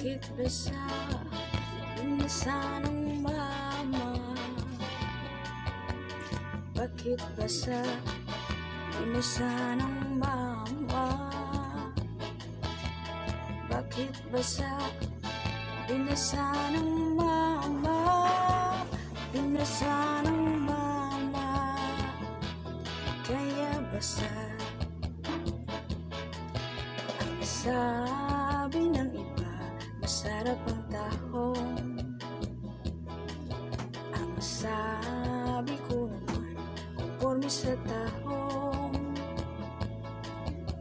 Bakit basa binasa ng mama? Bakit basa binasa ng mama? Bakit basa binasa ng mama? Binasa ng mama, kaya basa. Ang sabi ng iba, masarap ang tahong. Ang sabi ko naman, conforme sa tahong.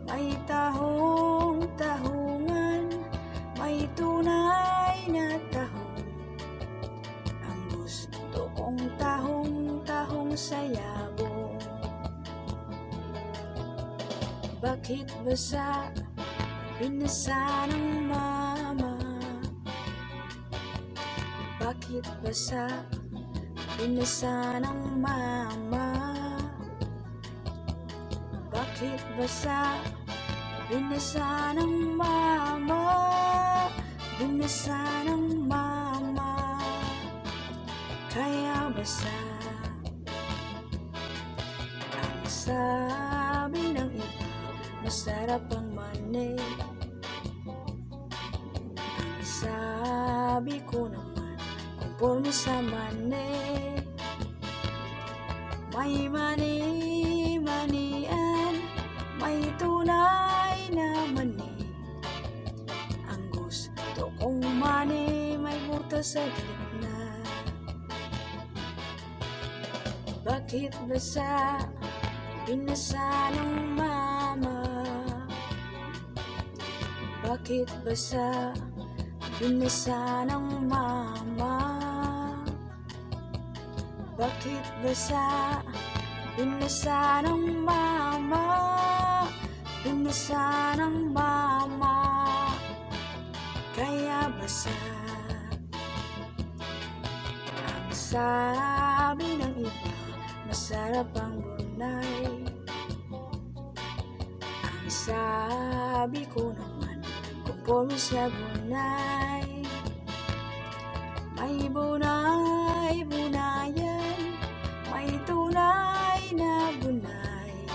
May tahong, tahungan, may tunay na tahong. Ang gusto kong tahong, tahong sa yabong. Bakit basa binasa ng mama? Bakit basa binasa ng mama? Bakit basa binasa ng mama? Binasa ng mama, kaya basa. Ang sabi ng iba, masarap ang mani. Ang sabi ko naman, conforme sa mani. May mani-manian, may tunay na mani. Ang gusto kong mani, may butas sa gitna. Bakit basa binasa ng mama? Bakit basa binasa ng mama? Bakit basa binasa ng mama? Binasa ng mama, kaya basa. Ang sabi ng iba, masarap ang bunay. Ang sabi ko naman, conforme sa bunay. May bunay, bunayan, may tunay na bunay.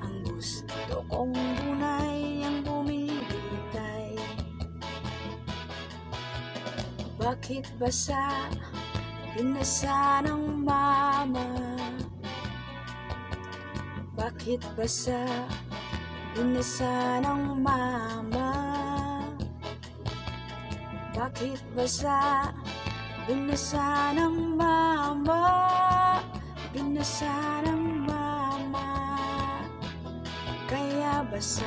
Ang gusto kong bunay ang bumibitay. Bakit basa binasa ng mama? Bakit basa binasa ng mama? Bakit basa binasa ng mama? Binasa ng mama, kaya basa.